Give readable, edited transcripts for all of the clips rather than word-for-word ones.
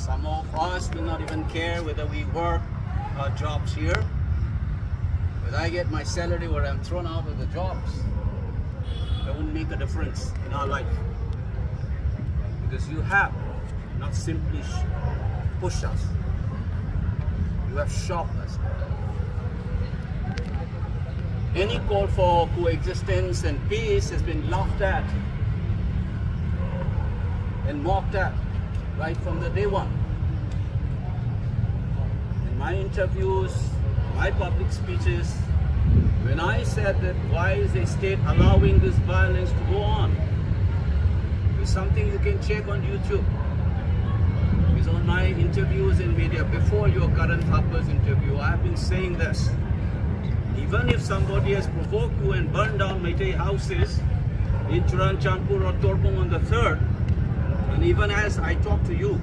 Some of us will not even care whether we work our jobs here. When I get my salary or I'm thrown out of the jobs, that won't make a difference in our life. Because you have not simply pushed us, you have shocked us. Any call for coexistence and peace has been laughed at and mocked at right from the day one. In my interviews, my public speeches, when I said that why is the state allowing this violence to go on, it's something you can check on YouTube. It's on my interviews in media before your current Thapar's interview. I have been saying this. Even if somebody has provoked you and burned down Meitei houses in Champur or Torpong on the 3rd, and even as I talk to you,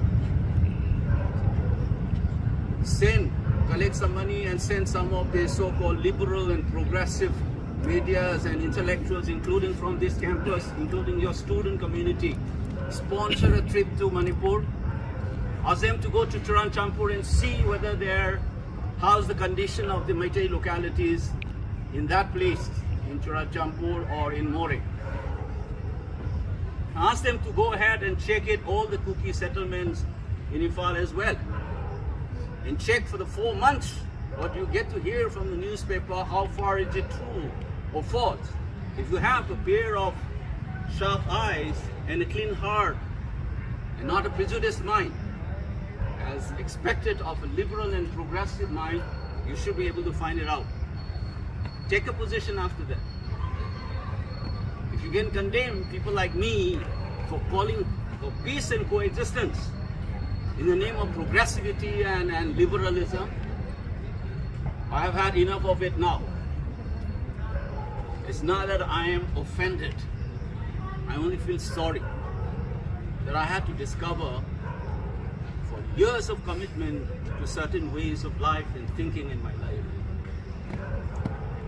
collect some money and send some of the so-called liberal and progressive medias and intellectuals, including from this campus, including your student community, sponsor a trip to Manipur, ask them to go to Champur and see whether how's the condition of the Meitei localities in that place, in Champur or in More. Ask them to go ahead and check it, all the Kuki settlements in Imphal as well. And check for the 4 months what you get to hear from the newspaper, how far is it true or false. If you have a pair of sharp eyes and a clean heart and not a prejudiced mind, as expected of a liberal and progressive mind, you should be able to find it out. Take a position after that. If you can condemn people like me for calling for peace and coexistence in the name of progressivity and liberalism, I have had enough of it now. It's not that I am offended. I only feel sorry that I had to discover years of commitment to certain ways of life and thinking in my life.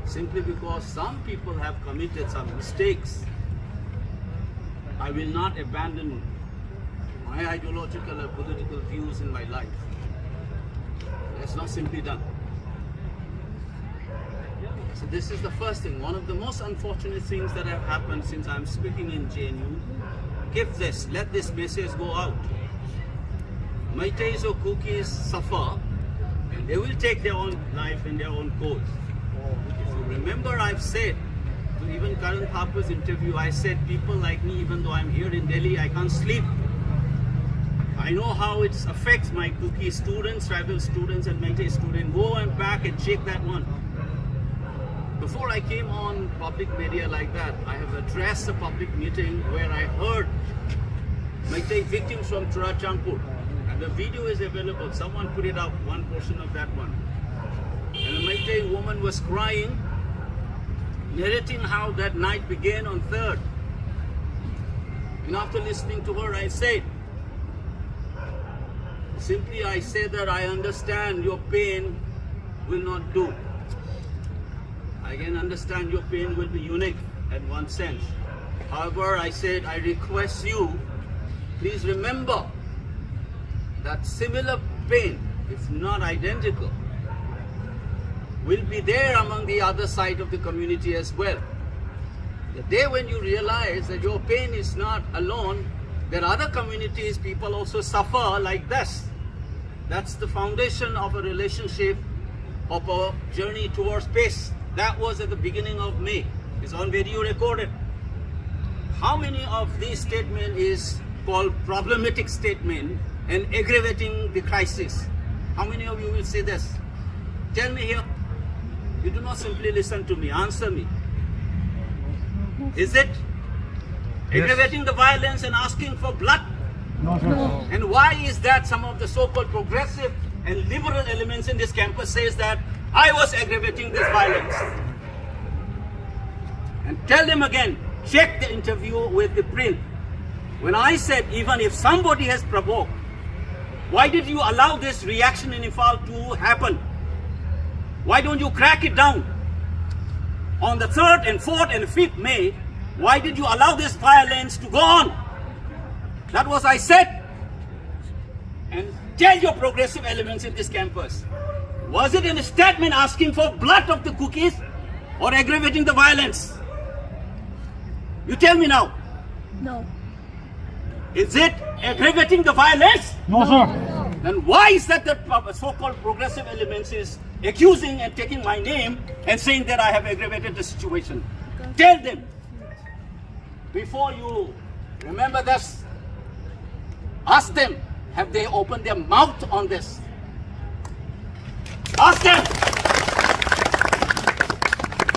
Simply because some people have committed some mistakes, I will not abandon my ideological or political views in my life. That's not simply done. So this is the first thing. One of the most unfortunate things that have happened since I'm speaking in JNU. Let this message go out. Meiteis or Kukis suffer, and they will take their own life in their own course. If you remember, I've said, to even Karan Thapar's interview, I said people like me, even though I'm here in Delhi, I can't sleep. I know how it affects my Kuki students, tribal students and Meitei students. Go and back and check that one. Before I came on public media like that, I have addressed a public meeting where I heard Meitei victims from Champur. And the video is available. Someone put it up, one portion of that one. And a Meitei woman was crying, narrating how that night began on 3rd. And after listening to her, I said that I understand your pain will not do. I can understand your pain will be unique in one sense. However, I said, I request you, please remember that similar pain, if not identical, will be there among the other side of the community as well. The day when you realize that your pain is not alone, there are other communities, people also suffer like this. That's the foundation of a relationship, of a journey towards peace. That was at the beginning of May. It's on video recorded. How many of these statements is called problematic statement and aggravating the crisis? How many of you will say this? Tell me here. You do not simply listen to me. Answer me. Is it aggravating the violence and asking for blood? No. And why is that some of the so-called progressive and liberal elements in this campus says that I was aggravating this violence? And tell them again, check the interview with the print. When I said even if somebody has provoked, why did you allow this reaction in Imphal to happen? Why don't you crack it down? On the 3rd and 4th and 5th May, why did you allow this violence to go on? That was I said. and tell your progressive elements in this campus. Was it in a statement asking for blood of the cookies or aggravating the violence? You tell me now. No. Is it aggravating the violence? No, sir. Then why is that the so-called progressive elements is accusing and taking my name and saying that I have aggravated the situation? Tell them. Before you remember this, ask them, have they opened their mouth on this? Ask them.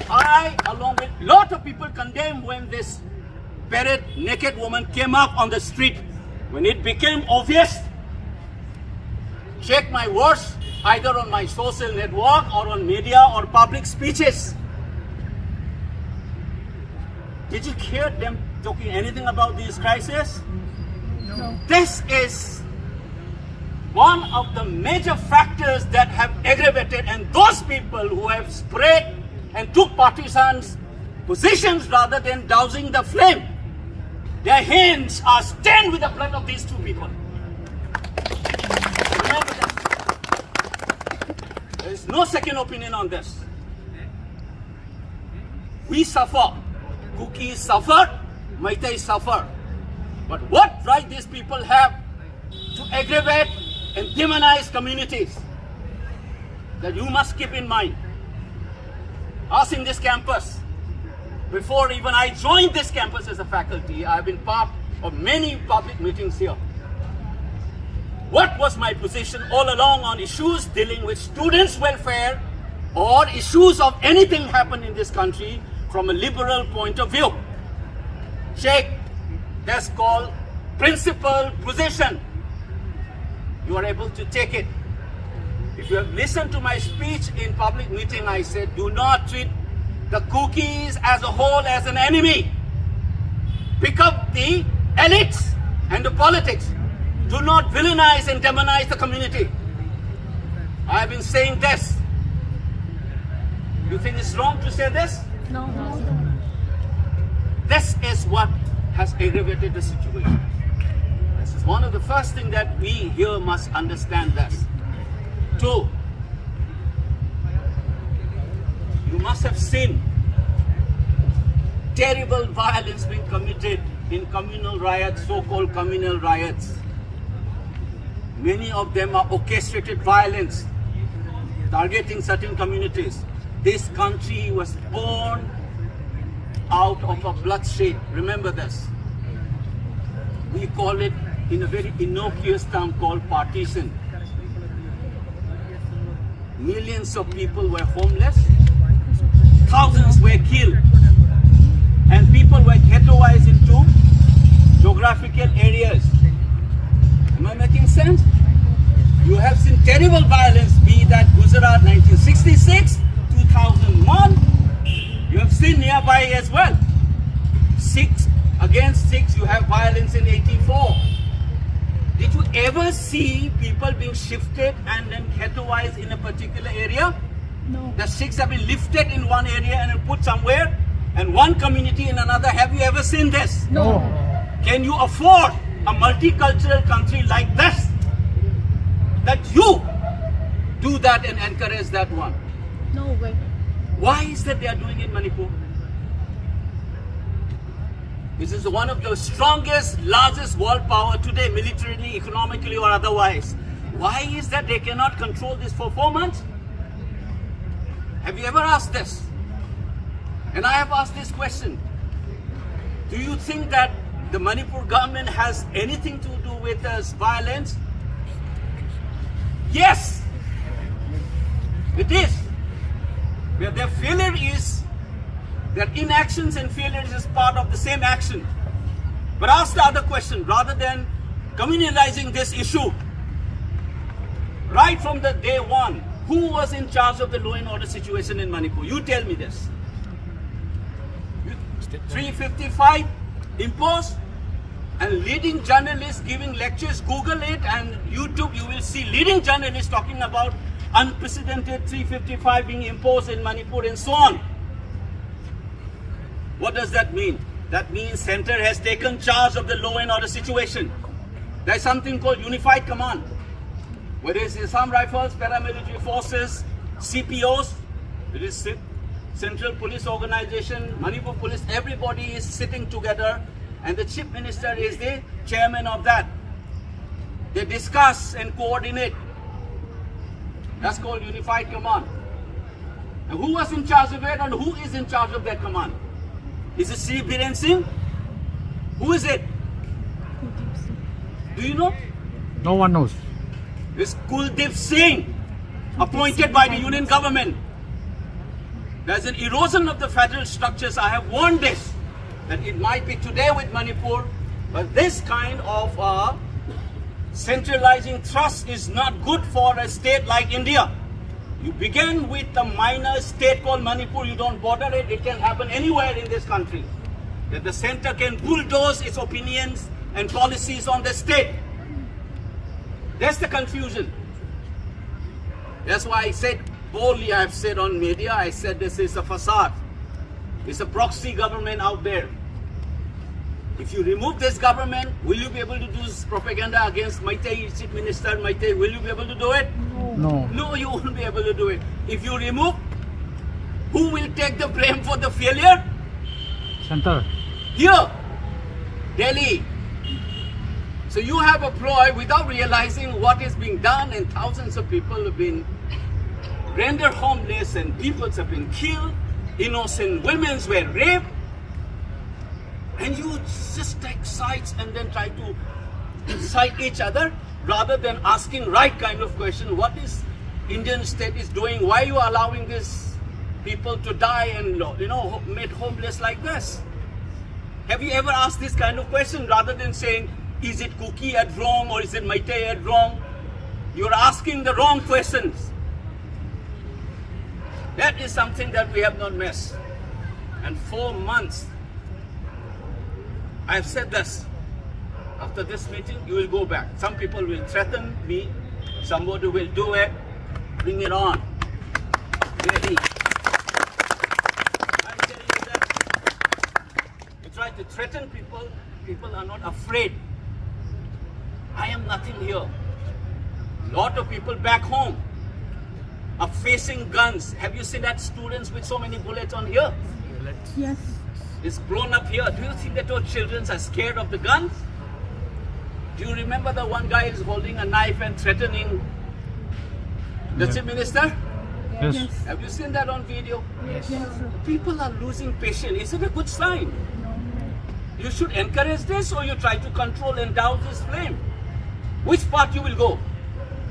I, along with lot of people, condemned when this parrot naked woman came up on the street. When it became obvious, check my words, either on my social network or on media or public speeches. Did you hear them talking anything about these crises? No. This is one of the major factors that have aggravated, and those people who have spread and took partisans' positions rather than dousing the flame, their hands are stained with the blood of these two people. Remember that. There is no second opinion on this. We suffer. Cookies suffer. Maitai suffer. But what right these people have to aggravate and demonize communities, that you must keep in mind. Us in this campus, before even I joined this campus as a faculty, I have been part of many public meetings here. What was my position all along on issues dealing with students' welfare or issues of anything happen in this country from a liberal point of view? Check. That's called principal position. You are able to take it. If you have listened to my speech in public meeting, I said, do not treat the cookies as a whole as an enemy. Pick up the elites and the politics. Do not villainize and demonize the community. I have been saying this. You think it's wrong to say this? No. This is what has aggravated the situation. This is one of the first things that we here must understand this. 2, you must have seen terrible violence being committed in communal riots, so-called communal riots. Many of them are orchestrated violence, targeting certain communities. This country was born out of a bloodshed. Remember this. We call it in a very innocuous term called partition. Millions of people were homeless. Thousands were killed. And people were ghettoized into geographical areas. Am I making sense? You have seen terrible violence, be that Gujarat 1966, 2001. You have seen nearby as well. 6 against 6, you have violence in 84. Did you ever see people being shifted and then ghettoized in a particular area? No. The 6 have been lifted in one area and then put somewhere, and one community in another. Have you ever seen this? No. Can you afford a multicultural country like this, that you do that and encourage that one? No way. Why is that they are doing it in Manipur? This is one of the strongest, largest world power today, militarily, economically or otherwise. Why is that they cannot control this for 4 months? Have you ever asked this? And I have asked this question. Do you think that the Manipur government has anything to do with this violence? Yes, it is. Where their failure is, their inactions and failures is part of the same action. But ask the other question, rather than communalizing this issue, right from the day one, who was in charge of the law and order situation in Manipur? You tell me this. 355 imposed, and leading journalists giving lectures. Google it and YouTube, you will see leading journalists talking about unprecedented 355 being imposed in Manipur and so on. What does that mean? That means center has taken charge of the law and order situation. There is something called unified command. whether it's Assam Rifles, paramilitary forces, CPOs, it is Central Police Organization, Manipur Police, everybody is sitting together and the Chief Minister is the chairman of that. They discuss and coordinate. That's called Unified Command. And who was in charge of it and who is in charge of that command? Is it Sri Biren Singh? Who is it? Do you know? No one knows. It's Kuldeep Singh, appointed by the union government. There's an erosion of the federal structures. I have warned this, that it might be today with Manipur, but this kind of centralizing thrust is not good for a state like India. You begin with a minor state called Manipur, you don't bother it, it can happen anywhere in this country. That the center can bulldoze its opinions and policies on the state. That's the confusion. That's why I said boldly, I've said on media, I said this is a facade. It's a proxy government out there. If you remove this government, will you be able to do this propaganda against Meitei Chief Minister Meitei? Will you be able to do it? No. No, you won't be able to do it. If you remove, who will take the blame for the failure? Center. Here, Delhi. So you have a ploy without realizing what is being done, and thousands of people have been rendered homeless and people have been killed. Innocent women were raped. And you just take sides and then try to incite each other rather than asking right kind of question. What is Indian state is doing? Why are you allowing these people to die and made homeless like this? Have you ever asked this kind of question rather than saying, is it Kuki at wrong or is it Meitei at wrong? You're asking the wrong questions. That is something that we have not missed. And 4 months, I have said this. After this meeting, you will go back. Some people will threaten me. Somebody will do it. Bring it on. Ready. I'm telling you that. You try to threaten people. People are not afraid. I am nothing here. A lot of people back home are facing guns. Have you seen that students with so many bullets on here? Yes. It's blown up here. Do you think that those children are scared of the guns? Do you remember the one guy is holding a knife and threatening the Chief Minister? Yes. Have you seen that on video? Yes, sir. People are losing patience. Is it a good sign? You should encourage this, or you try to control and douse this flame? Which part you will go?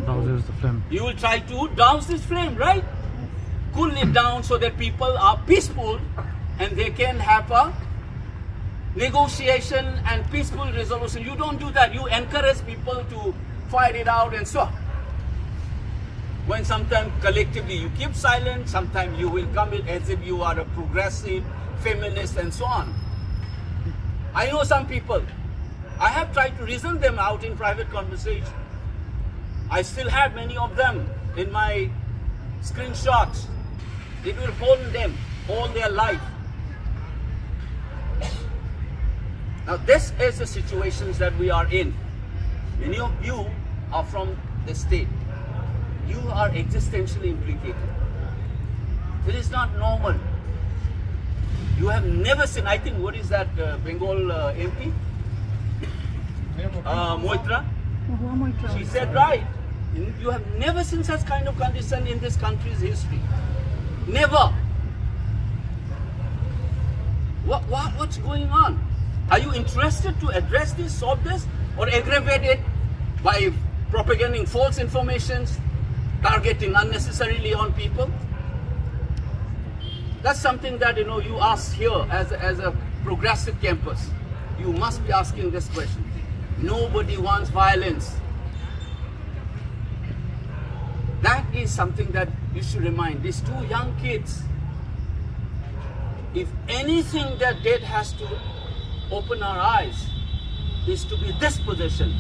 Douses the flame. You will try to douse this flame, right? Cool it down so that people are peaceful and they can have a negotiation and peaceful resolution. You don't do that. You encourage people to fight it out and so on. When sometimes collectively you keep silent, sometimes you will come in as if you are a progressive, feminist and so on. I know some people. I have tried to reason them out in private conversation. I still have many of them in my screenshots. It will hold them all their life. Now this is the situations that we are in. Many of you are from the state. You are existentially implicated. It is not normal. You have never seen, I think, what is that Bengal MP? Moitra. She said right. You have never seen such kind of condition in this country's history. Never. What's going on? Are you interested to address this, solve this, or aggravate it by propagating false information, targeting unnecessarily on people? That's something that you ask here as a progressive campus. You must be asking this question. Nobody wants violence. That is something that you should remind these two young kids. If anything that did has to open our eyes is to be this position.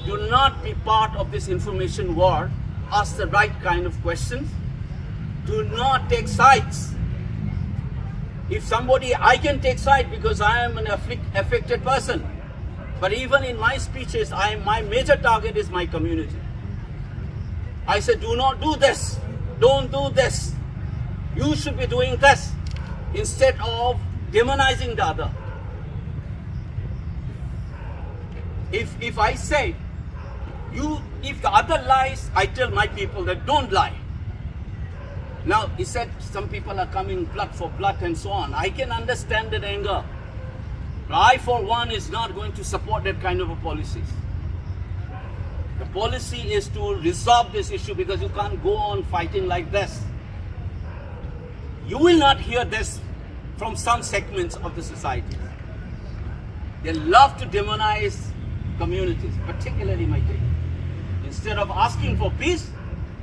Do not be part of this information war. Ask the right kind of questions. Do not take sides. If somebody, I can take side because I am an affected person. But even in my speeches, my major target is my community. I said, do not do this. Don't do this. You should be doing this instead of demonizing the other. If I say, if the other lies, I tell my people that don't lie. Now, he said some people are coming blood for blood and so on. I can understand that anger. But I, for one, is not going to support that kind of a policy. The policy is to resolve this issue because you can't go on fighting like this. You will not hear this from some segments of the society. They love to demonize communities, particularly my day. Instead of asking for peace,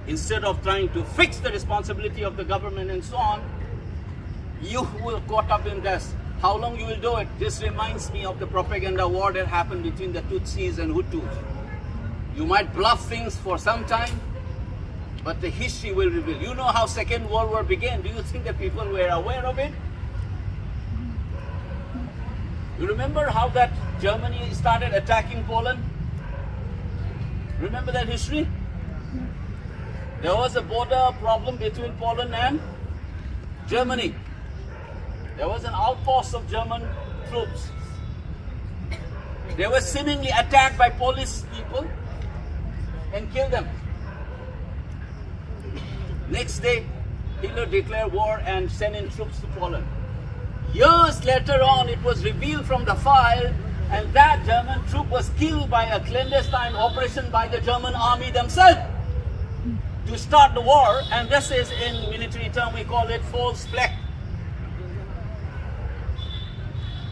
instead of trying to fix the responsibility of the government and so on, you will caught up in this. How long you will do it? This reminds me of the propaganda war that happened between the Tutsis and Hutus. You might bluff things for some time, but the history will reveal. You know how Second World War began. Do you think that people were aware of it? You remember how that Germany started attacking Poland? Remember that history? There was a border problem between Poland and Germany. There was an outpost of German troops. They were seemingly attacked by Polish people and killed them. Next day, Hitler declared war and sent in troops to Poland. Years later on, it was revealed from the file, and that German troop was killed by a clandestine operation by the German army themselves to start the war, and this is, in military term, we call it false flag.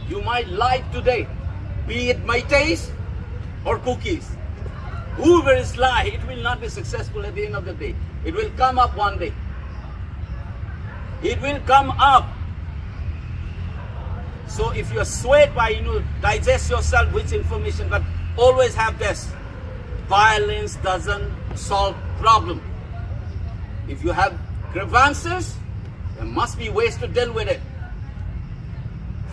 You might lie today, be it Meiteis or cookies. Whoever is lie, it will not be successful at the end of the day. It will come up one day. It will come up. So if you're swayed by, digest yourself with information, but always have this. Violence doesn't solve problem. If you have grievances, there must be ways to deal with it.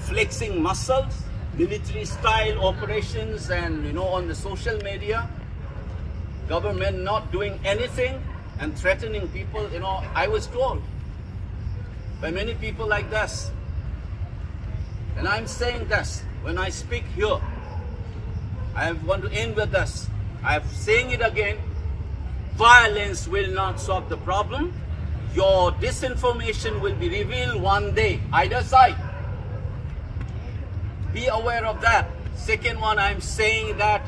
Flexing muscles, military style operations, and on the social media, government not doing anything and threatening people. I was told by many people like this, and I'm saying this when I speak here. I want to end with this. I'm saying it again. Violence will not solve the problem. Your disinformation will be revealed one day, either side. Be aware of that. Second one, I'm saying that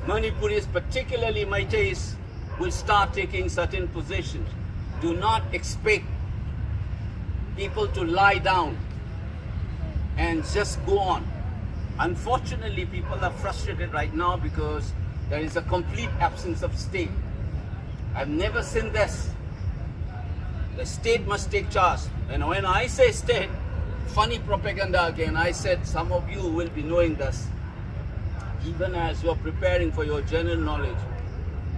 Manipuris, particularly Meiteis, will start taking certain positions. Do not expect people to lie down and just go on. Unfortunately, people are frustrated right now because there is a complete absence of state. I've never seen this. The state must take charge. And when I say state, funny propaganda again, I said some of you will be knowing this. Even as you're preparing for your general knowledge,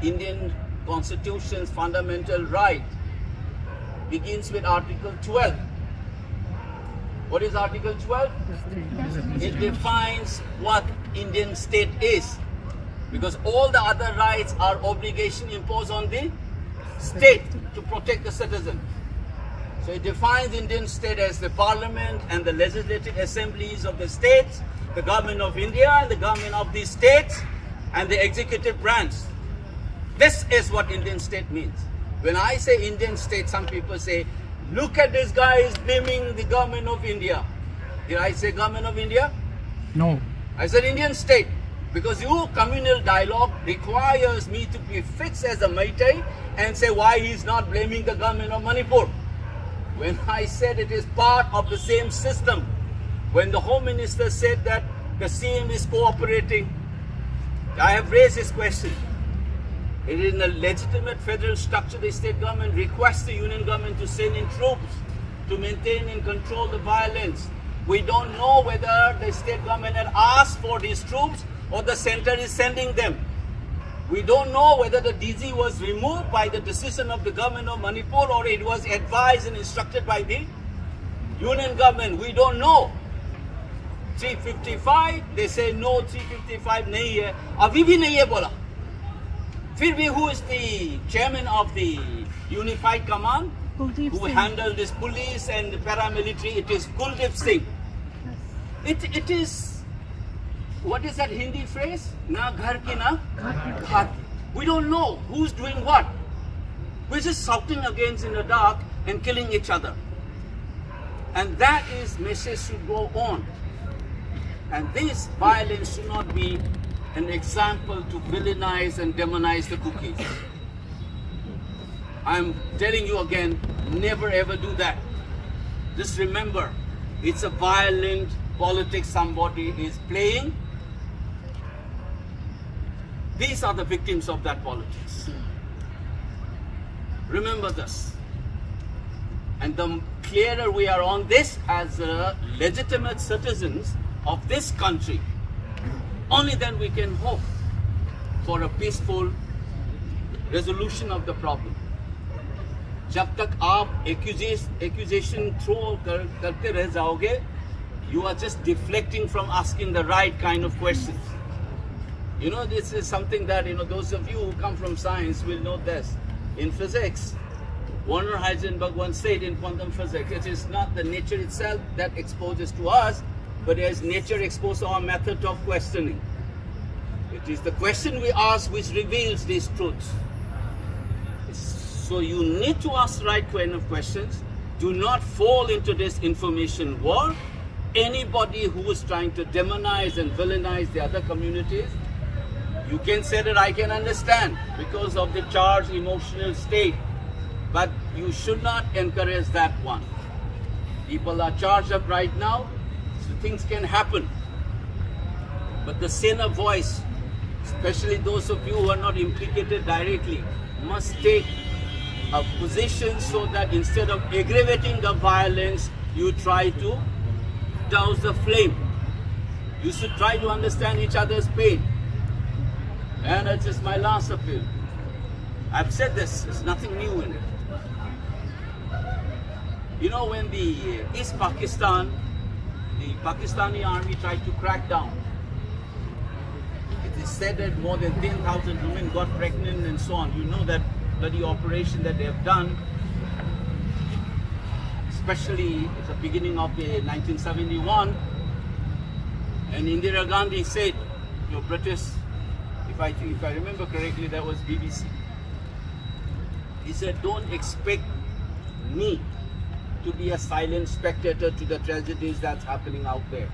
Indian Constitution's fundamental right begins with Article 12. What is Article 12? It defines what Indian state is. Because all the other rights are obligation imposed on the state to protect the citizen. So it defines Indian state as the parliament and the legislative assemblies of the states, the government of India and the government of these states, and the executive branch. This is what Indian state means. When I say Indian state, some people say, look at this guy is blaming the government of India. Did I say government of India? No. I said Indian state. Because your communal dialogue requires me to be fixed as a Meitei and say why he's not blaming the government of Manipur. When I said it is part of the same system, when the Home Minister said that the CM is cooperating, I have raised this question. It is in a legitimate federal structure, the state government requests the union government to send in troops to maintain and control the violence. We don't know whether the state government had asked for these troops or the center is sending them. We don't know whether the DG was removed by the decision of the government of Manipur or it was advised and instructed by the union government. We don't know. 355, they say no, 355 nahi hai. Abhi bhi nahi hai bola. फिर भी who is the chairman of the unified command Kuldeep who Singh. handled this police and the paramilitary? It is Kuldeep Singh. It is, what is that Hindi phrase? Na ghar ki na ghar ki. We don't know who's doing what. We're just shouting against in the dark and killing each other. And that is message should go on. And this violence should not be an example to villainize and demonize the cookies. I'm telling you again, never ever do that. Just remember, it's a violent politics somebody is playing. These are the victims of that politics. Remember this. And the clearer we are on this as legitimate citizens of this country, only then we can hope for a peaceful resolution of the problem. जब तक आप accusation throw करते रह जाओगे, you are just deflecting from asking the right kind of questions. You know, this is something that, those of you who come from science will know this. In physics, Werner Heisenberg once said in quantum physics, it is not the nature itself that exposes to us, but as nature exposes our method of questioning. It is the question we ask which reveals these truths. So you need to ask the right kind of questions. Do not fall into this information war. Anybody who is trying to demonize and villainize the other communities, you can say that I can understand because of the charged emotional state, but you should not encourage that one. People are charged up right now, so things can happen. But the saner voice, especially those of you who are not implicated directly, must take a position so that instead of aggravating the violence, you try to douse the flame. You should try to understand each other's pain. And it's just my last appeal. I've said this, there's nothing new in it. You know, when the East Pakistan, the Pakistani army tried to crack down, it is said that more than 10,000 women got pregnant and so on. You know that bloody operation that they have done, especially at the beginning of the 1971. And Indira Gandhi said, "You're British." If I remember correctly, that was BBC. He said, "Don't expect me to be a silent spectator to the tragedies that's happening out there.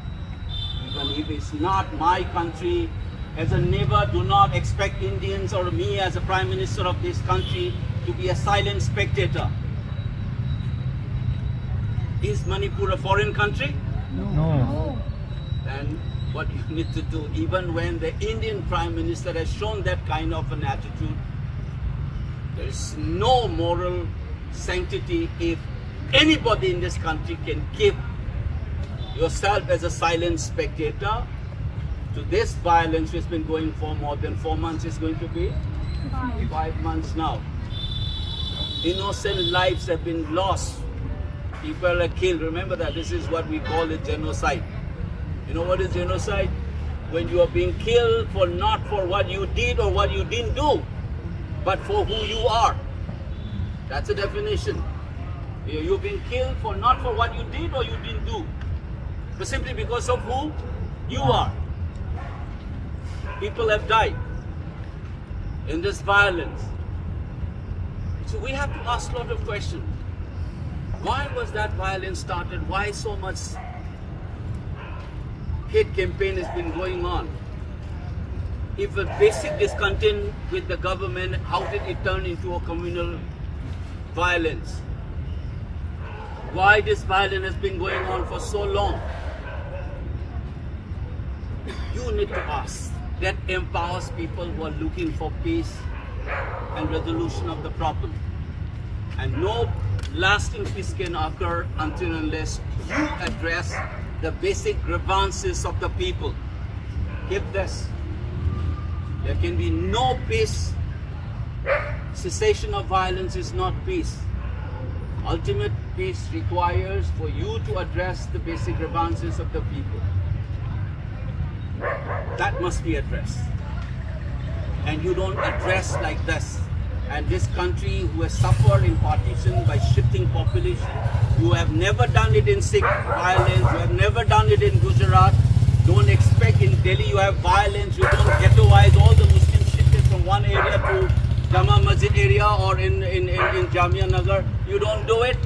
Even if it's not my country, as a neighbor, do not expect Indians or me as a Prime Minister of this country to be a silent spectator." Is Manipur a foreign country? No. Then what you need to do, even when the Indian Prime Minister has shown that kind of an attitude, there is no moral sanctity if anybody in this country can keep yourself as a silent spectator to this violence which has been going for more than 4 months. It's going to be 5 months now. Innocent lives have been lost. People are killed. Remember that this is what we call a genocide. You know what is genocide? When you are being killed for not for what you did or what you didn't do, but for who you are. That's the definition. You've been killed for not for what you did or you didn't do, but simply because of who you are. People have died in this violence. So we have to ask a lot of questions. Why was that violence started? Why so much hate campaign has been going on? If a basic discontent with the government, how did it turn into a communal violence? Why this violence has been going on for so long? You need to ask. That empowers people who are looking for peace and resolution of the problem. And no lasting peace can occur until unless you address the basic grievances of the people. Keep this. There can be no peace. Cessation of violence is not peace. Ultimate peace requires for you to address the basic grievances of the people. That must be addressed. and you don't address like this. And this country who has suffered in partition by shifting population, you have never done it in Sikh violence, you have never done it in Gujarat. Don't expect in Delhi you have violence, you don't ghettoize all the Muslims shifted from one area to Jama Masjid area or in Jamia Nagar. You don't do it.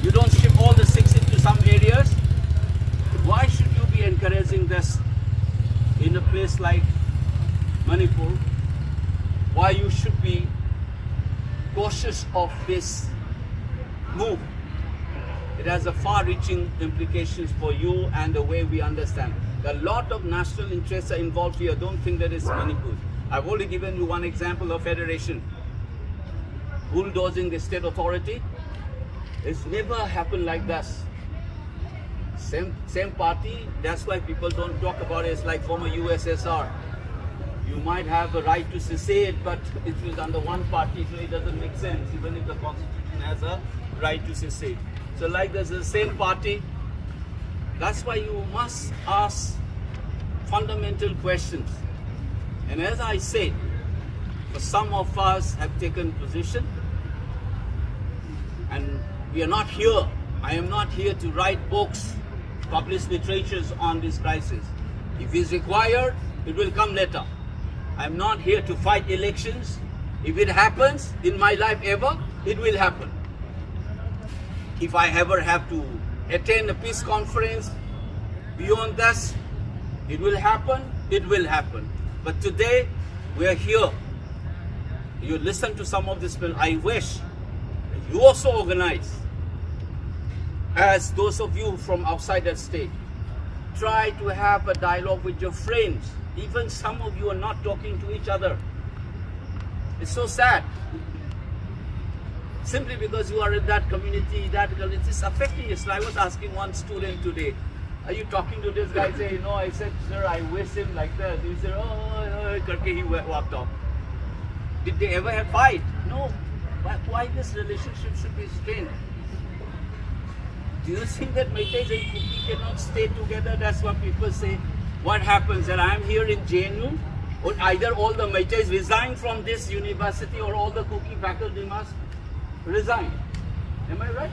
You don't shift all the Sikhs into some areas. Why should you be encouraging this in a place like Manipur? Why you should be cautious of this move? It has a far-reaching implications for you and the way we understand. A lot of national interests are involved here. Don't think that it's Manipur. I've only given you one example of federation. Bulldozing the state authority. It's never happened like this. Same party, that's why people don't talk about it. It's like former USSR. You might have a right to secede, but it was under one party, so it doesn't make sense, even if the constitution has a right to secede. So like there's the same party. That's why you must ask fundamental questions. And as I said, for some of us have taken position, and we are not here. I am not here to write books, publish literatures on this crisis. If it's required, it will come later. I'm not here to fight elections. If it happens in my life ever, it will happen. If I ever have to attend a peace conference beyond this, it will happen, it will happen. But today, we are here. You listen to some of this, I wish you also organize, as those of you from outside the state, try to have a dialogue with your friends. Even some of you are not talking to each other. It's so sad. Simply because you are in that community, it is affecting you. So I was asking one student today, are you talking to this guy? Say, no, I said, sir, I wish him like that. He said, he walked off. Did they ever have fight? No. Why this relationship should be strained? Do you think that Meiteis and Kuki cannot stay together? That's what people say. What happens that I am here in JNU, or either all the Meiteis resign from this university or all the Kuki faculty must resign. Am I right?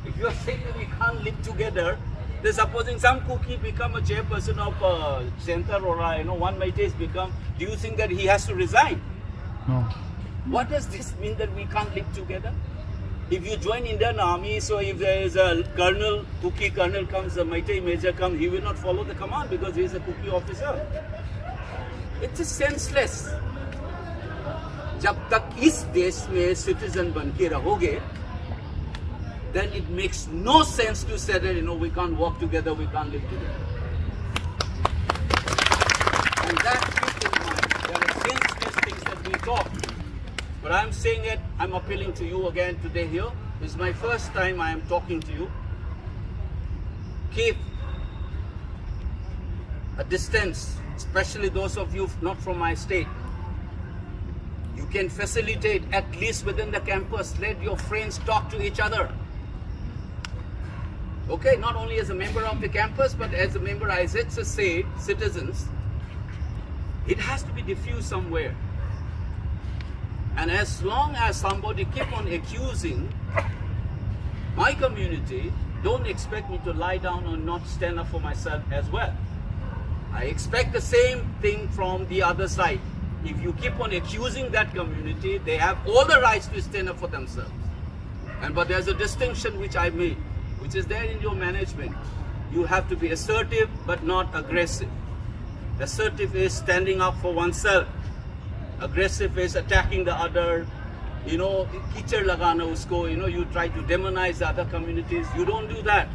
If you are saying that we can't live together, then supposing some Kuki become a chairperson of a center or one Meiteis become, do you think that he has to resign? No. What does this mean that we can't live together? If you join Indian Army, so if there is a colonel, Kuki colonel comes, a Meitei major comes, he will not follow the command because he is a Kuki officer. It is senseless. जब तक इस देश में citizen बन के रहोगे, then it makes no sense to say that we can't work together, we can't live together. And that keep in mind. There are senseless things that we talk. But I'm saying it, I'm appealing to you again today here. This is my first time I am talking to you. Keep a distance, especially those of you not from my state. You can facilitate at least within the campus. Let your friends talk to each other. Okay, not only as a member of the campus, but as a member, as it's a say, citizens. It has to be diffused somewhere. And as long as somebody keep on accusing my community, don't expect me to lie down or not stand up for myself as well. I expect the same thing from the other side. If you keep on accusing that community, they have all the rights to stand up for themselves. But there's a distinction which I made, which is there in your management. You have to be assertive but not aggressive. Assertive is standing up for oneself. Aggressive is attacking the other, kichad lagana usko, you try to demonize the other communities. You don't do that.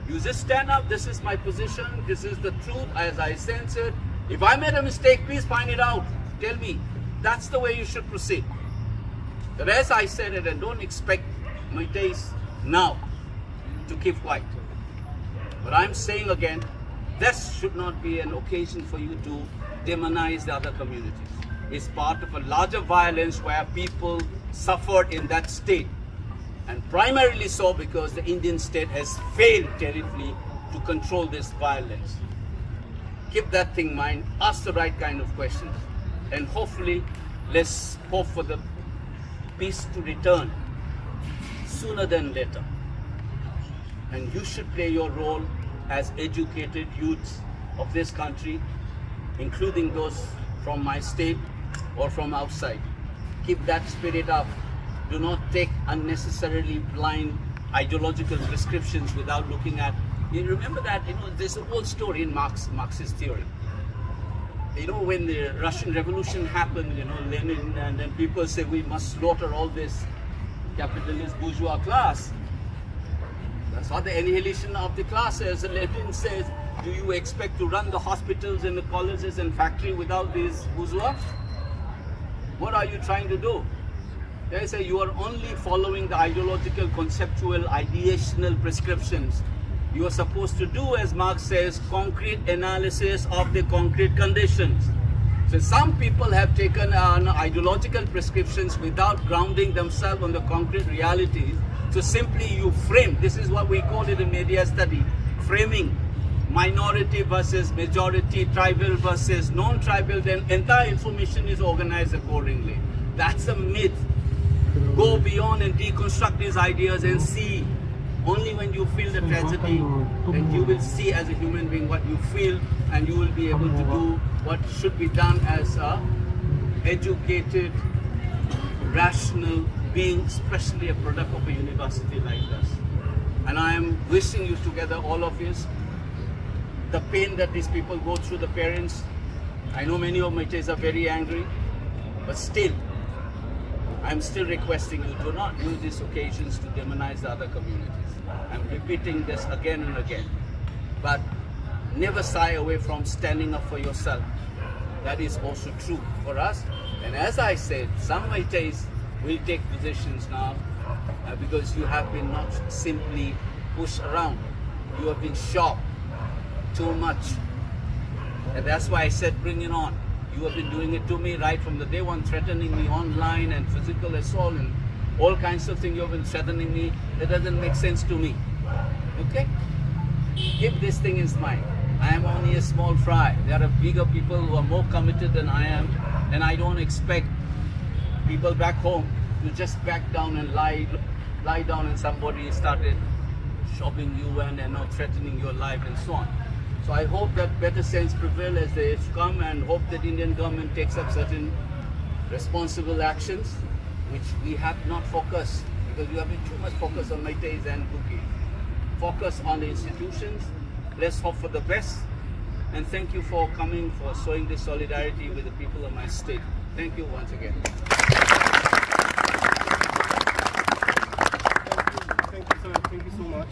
You just stand up, this is my position, this is the truth as I sense it. If I made a mistake, please find it out. Tell me. That's the way you should proceed. But as I said it, and don't expect Meiteis now to keep quiet. But I'm saying again, this should not be an occasion for you to demonize the other communities. It's part of a larger violence where people suffered in that state. And primarily so because the Indian state has failed terribly to control this violence. Keep that thing in mind, ask the right kind of questions. and hopefully let's hope for the peace to return sooner than later. And you should play your role as educated youths of this country, including those from my state or from outside. Keep that spirit up. Do not take unnecessarily blind ideological prescriptions without looking at. You remember that, there's a whole story in Marxist theory. When the Russian Revolution happened, Lenin, and then people say we must slaughter all this capitalist bourgeois class. That's what the annihilation of the classes. And Lenin says, do you expect to run the hospitals and the colleges and factory without these bourgeois? What are you trying to do? They say you are only following the ideological, conceptual, ideational prescriptions. You are supposed to do, as Marx says, concrete analysis of the concrete conditions. So some people have taken ideological prescriptions without grounding themselves on the concrete realities. So simply you frame, this is what we call it in media study, framing minority versus majority, tribal versus non-tribal, then entire information is organized accordingly. That's a myth. Go beyond and deconstruct these ideas and see. Only when you feel the tragedy, then you will see as a human being what you feel, and you will be able to do what should be done as a educated, rational being, especially a product of a university like this. And I am wishing you together, all of you, the pain that these people go through, the parents. I know many of my kids are very angry, but still, I'm still requesting you, do not use these occasions to demonize the other communities. I'm repeating this again and again. But never shy away from standing up for yourself. That is also true for us. And as I said, some Maitais will take positions now because you have been not simply pushed around. You have been shocked too much. And that's why I said, bring it on. You have been doing it to me right from the day one, threatening me online and physical assault and all kinds of things. You have been threatening me. That doesn't make sense to me. Okay? Keep this thing in mind. I am only a small fry. There are bigger people who are more committed than I am, and I don't expect people back home to just back down and lie down and somebody started shopping you and threatening your life and so on. So I hope that better sense prevail as they come, and hope that Indian government takes up certain responsible actions, which we have not focused, because we have been too much focused on Maitais and Kuki. Focus on the institutions. Let's hope for the best. And thank you for coming, for showing this solidarity with the people of my state. Thank you once again. Thank you, sir. Thank you so much.